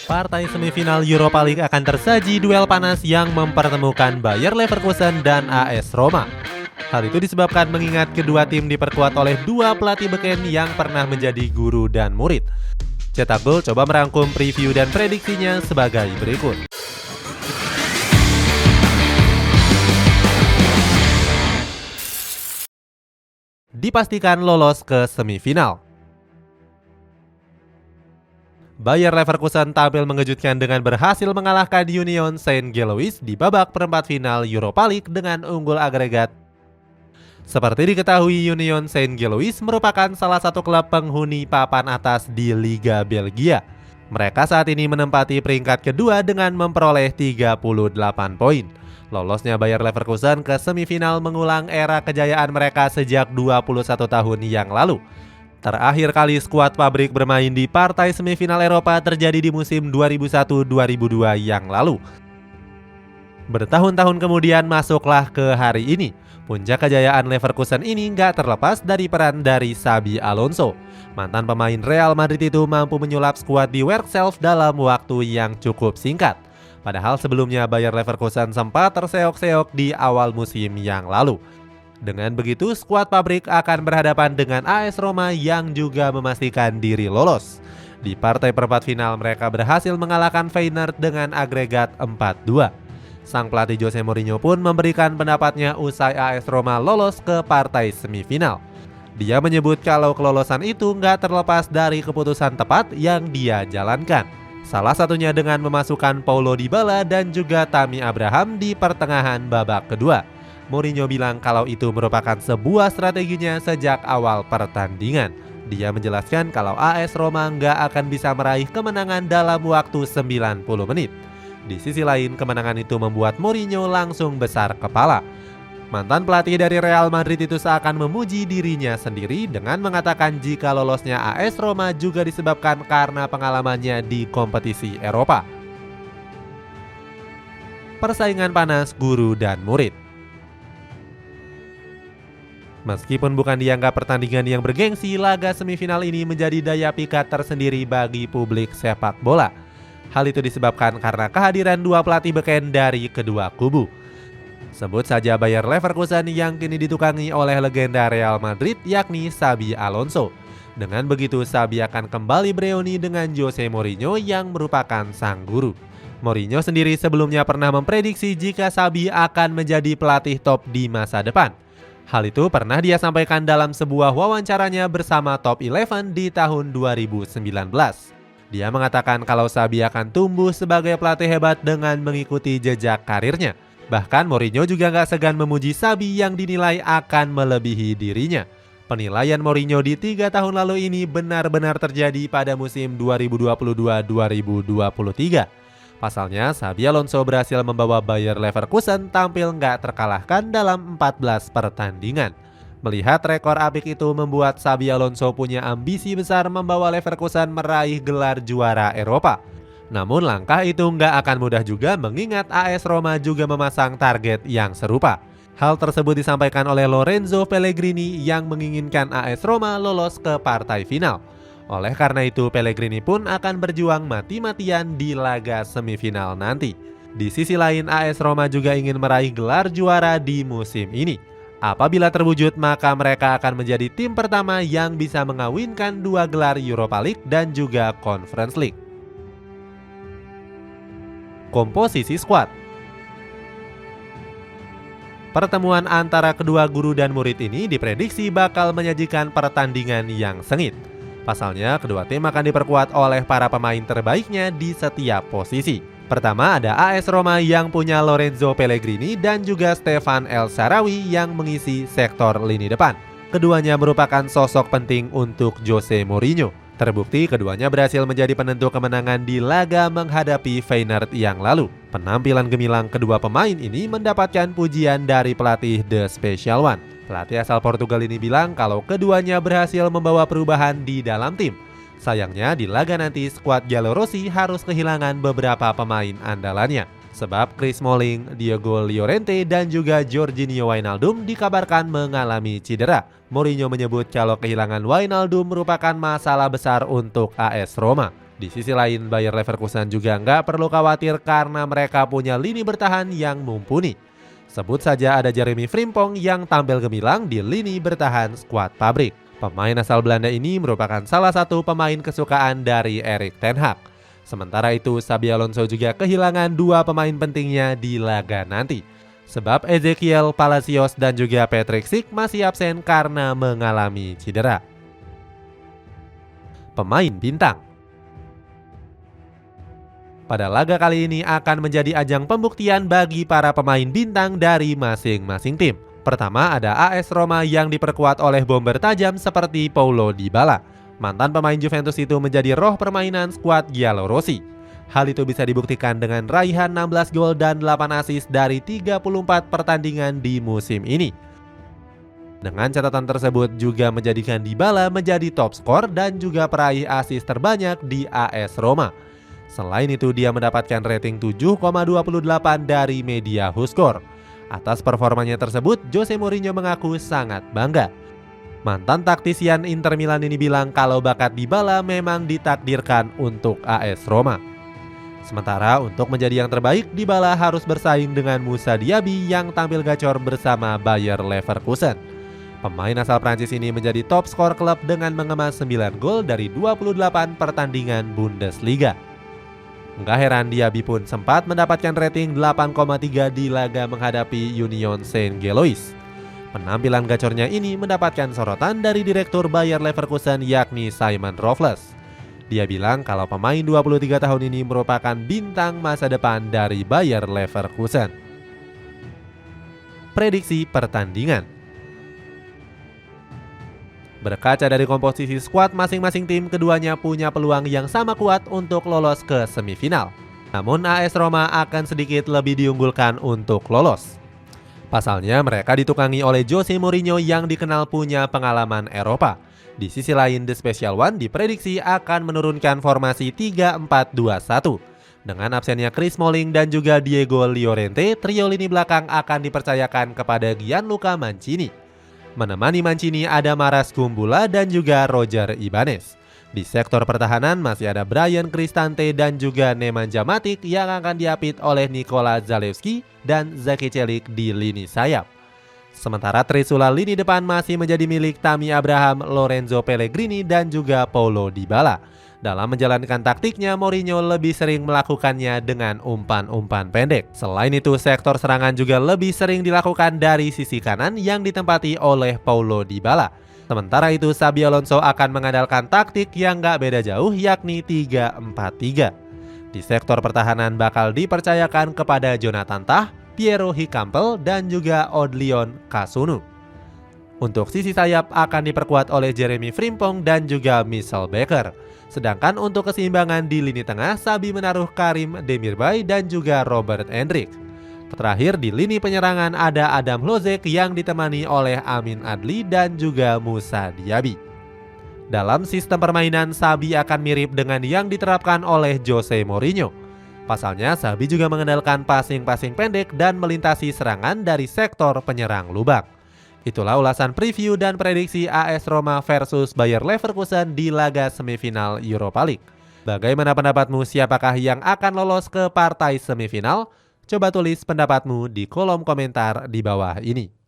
Partai semifinal Europa League akan tersaji duel panas yang mempertemukan Bayer Leverkusen dan AS Roma. Hal itu disebabkan mengingat kedua tim diperkuat oleh dua pelatih beken yang pernah menjadi guru dan murid. Cetak Gol coba merangkum preview dan prediksinya sebagai berikut. Dipastikan lolos ke semifinal. Bayer Leverkusen tampil mengejutkan dengan berhasil mengalahkan Union Saint-Gilloise di babak perempat final Europa League dengan unggul agregat. Seperti diketahui, Union Saint-Gilloise merupakan salah satu klub penghuni papan atas di Liga Belgia. Mereka saat ini menempati peringkat kedua dengan memperoleh 38 poin. Lolosnya Bayer Leverkusen ke semifinal mengulang era kejayaan mereka sejak 21 tahun yang lalu. Terakhir kali skuad pabrik bermain di partai semifinal Eropa terjadi di musim 2001-2002 yang lalu. Bertahun-tahun kemudian masuklah ke hari ini. Puncak kejayaan Leverkusen ini nggak terlepas dari peran dari Xabi Alonso. Mantan pemain Real Madrid itu mampu menyulap skuad di Werkself dalam waktu yang cukup singkat. Padahal sebelumnya Bayer Leverkusen sempat terseok-seok di awal musim yang lalu. Dengan begitu, skuad pabrik akan berhadapan dengan AS Roma yang juga memastikan diri lolos. Di partai perempat final mereka berhasil mengalahkan Feyenoord dengan agregat 4-2. Sang pelatih Jose Mourinho pun memberikan pendapatnya usai AS Roma lolos ke partai semifinal. Dia menyebut kalau kelolosan itu nggak terlepas dari keputusan tepat yang dia jalankan. Salah satunya dengan memasukkan Paulo Dybala dan juga Tammy Abraham di pertengahan babak kedua. Mourinho bilang kalau itu merupakan sebuah strateginya sejak awal pertandingan. Dia menjelaskan kalau AS Roma nggak akan bisa meraih kemenangan dalam waktu 90 menit. Di sisi lain, kemenangan itu membuat Mourinho langsung besar kepala. Mantan pelatih dari Real Madrid itu seakan memuji dirinya sendiri dengan mengatakan jika lolosnya AS Roma juga disebabkan karena pengalamannya di kompetisi Eropa. Persaingan panas guru dan murid. Meskipun bukan dianggap pertandingan yang bergengsi, laga semifinal ini menjadi daya pikat tersendiri bagi publik sepak bola. Hal itu disebabkan karena kehadiran dua pelatih beken dari kedua kubu. Sebut saja Bayer Leverkusen yang kini ditukangi oleh legenda Real Madrid yakni Xabi Alonso. Dengan begitu, Xabi akan kembali bereuni dengan Jose Mourinho yang merupakan sang guru. Mourinho sendiri sebelumnya pernah memprediksi jika Xabi akan menjadi pelatih top di masa depan. Hal itu pernah dia sampaikan dalam sebuah wawancaranya bersama Top 11 di tahun 2019. Dia mengatakan kalau Xabi akan tumbuh sebagai pelatih hebat dengan mengikuti jejak karirnya. Bahkan Mourinho juga gak segan memuji Xabi yang dinilai akan melebihi dirinya. Penilaian Mourinho di 3 tahun lalu ini benar-benar terjadi pada musim 2022-2023. Pasalnya, Xabi Alonso berhasil membawa Bayer Leverkusen tampil nggak terkalahkan dalam 14 pertandingan. Melihat rekor apik itu membuat Xabi Alonso punya ambisi besar membawa Leverkusen meraih gelar juara Eropa. Namun langkah itu nggak akan mudah juga mengingat AS Roma juga memasang target yang serupa. Hal tersebut disampaikan oleh Lorenzo Pellegrini yang menginginkan AS Roma lolos ke partai final. Oleh karena itu, Pellegrini pun akan berjuang mati-matian di laga semifinal nanti. Di sisi lain, AS Roma juga ingin meraih gelar juara di musim ini. Apabila terwujud, maka mereka akan menjadi tim pertama yang bisa mengawinkan 2 gelar Europa League dan juga Conference League. Komposisi skuad. Pertemuan antara kedua guru dan murid ini diprediksi bakal menyajikan pertandingan yang sengit. Pasalnya, kedua tim akan diperkuat oleh para pemain terbaiknya di setiap posisi. Pertama ada AS Roma yang punya Lorenzo Pellegrini dan juga Stefan El Shaarawy yang mengisi sektor lini depan. Keduanya merupakan sosok penting untuk Jose Mourinho. Terbukti keduanya berhasil menjadi penentu kemenangan di laga menghadapi Feyenoord yang lalu. Penampilan gemilang kedua pemain ini mendapatkan pujian dari pelatih The Special One. Pelatih asal Portugal ini bilang kalau keduanya berhasil membawa perubahan di dalam tim. Sayangnya di laga nanti skuad Giallorossi harus kehilangan beberapa pemain andalannya. Sebab Chris Smalling, Diego Llorente dan juga Georginio Wijnaldum dikabarkan mengalami cedera. Mourinho menyebut kalau kehilangan Wijnaldum merupakan masalah besar untuk AS Roma. Di sisi lain, Bayer Leverkusen juga nggak perlu khawatir karena mereka punya lini bertahan yang mumpuni. Sebut saja ada Jeremy Frimpong yang tampil gemilang di lini bertahan skuad pabrik. Pemain asal Belanda ini merupakan salah satu pemain kesukaan dari Erik ten Hag. Sementara itu, Xabi Alonso juga kehilangan dua pemain pentingnya di laga nanti. Sebab Ezequiel Palacios dan juga Patrick Schick masih absen karena mengalami cedera. Pemain bintang. Pada laga kali ini akan menjadi ajang pembuktian bagi para pemain bintang dari masing-masing tim. Pertama ada AS Roma yang diperkuat oleh bomber tajam seperti Paulo Dybala. Mantan pemain Juventus itu menjadi roh permainan skuad Giallorossi. Hal itu bisa dibuktikan dengan raihan 16 gol dan 8 assist dari 34 pertandingan di musim ini. Dengan catatan tersebut juga menjadikan Dybala menjadi top skor dan juga peraih assist terbanyak di AS Roma. Selain itu dia mendapatkan rating 7,28 dari media Huskor. Atas performanya tersebut, Jose Mourinho mengaku sangat bangga. Mantan taktisian Inter Milan ini bilang kalau bakat Dybala memang ditakdirkan untuk AS Roma. Sementara untuk menjadi yang terbaik, Dybala harus bersaing dengan Moussa Diaby yang tampil gacor bersama Bayer Leverkusen. Pemain asal Prancis ini menjadi top skor klub dengan mengemas 9 gol dari 28 pertandingan Bundesliga. Nggak heran Diaby pun sempat mendapatkan rating 8,3 di laga menghadapi Union Saint-Gilloise. Penampilan gacornya ini mendapatkan sorotan dari direktur Bayer Leverkusen yakni Simon Robles. Dia bilang kalau pemain 23 tahun ini merupakan bintang masa depan dari Bayer Leverkusen. Prediksi pertandingan. Berkaca dari komposisi skuad masing-masing tim, keduanya punya peluang yang sama kuat untuk lolos ke semifinal. Namun AS Roma akan sedikit lebih diunggulkan untuk lolos. Pasalnya mereka ditukangi oleh Jose Mourinho yang dikenal punya pengalaman Eropa. Di sisi lain, The Special One diprediksi akan menurunkan formasi 3-4-2-1. Dengan absennya Chris Smalling dan juga Diego Llorente, trio lini belakang akan dipercayakan kepada Gianluca Mancini. Menemani Mancini ada Maras Kumbula dan juga Roger Ibanez. Di sektor pertahanan masih ada Brian Cristante dan juga Nemanja Matic yang akan diapit oleh Nikola Zalewski dan Zaki Celik di lini sayap. Sementara trisula lini depan masih menjadi milik Tammy Abraham, Lorenzo Pellegrini dan juga Paulo Dybala. Dalam menjalankan taktiknya, Mourinho lebih sering melakukannya dengan umpan-umpan pendek. Selain itu, sektor serangan juga lebih sering dilakukan dari sisi kanan yang ditempati oleh Paulo Dybala. Sementara itu, Xabi Alonso akan mengandalkan taktik yang gak beda jauh yakni 3-4-3. Di sektor pertahanan bakal dipercayakan kepada Jonathan Tah, Piero Hincapié dan juga Odilon Kasunu. Untuk sisi sayap akan diperkuat oleh Jeremy Frimpong dan juga Michel Becker. Sedangkan untuk keseimbangan di lini tengah, Xabi menaruh Karim Demirbay dan juga Robert Endrick. Terakhir di lini penyerangan ada Adam Lozek yang ditemani oleh Amin Adli dan juga Moussa Diaby. Dalam sistem permainan, Xabi akan mirip dengan yang diterapkan oleh Jose Mourinho. Pasalnya, Xabi juga mengandalkan passing-passing pendek dan melintasi serangan dari sektor penyerang lubang. Itulah ulasan preview dan prediksi AS Roma versus Bayer Leverkusen di laga semifinal Europa League. Bagaimana pendapatmu, siapakah yang akan lolos ke partai semifinal? Coba tulis pendapatmu di kolom komentar di bawah ini.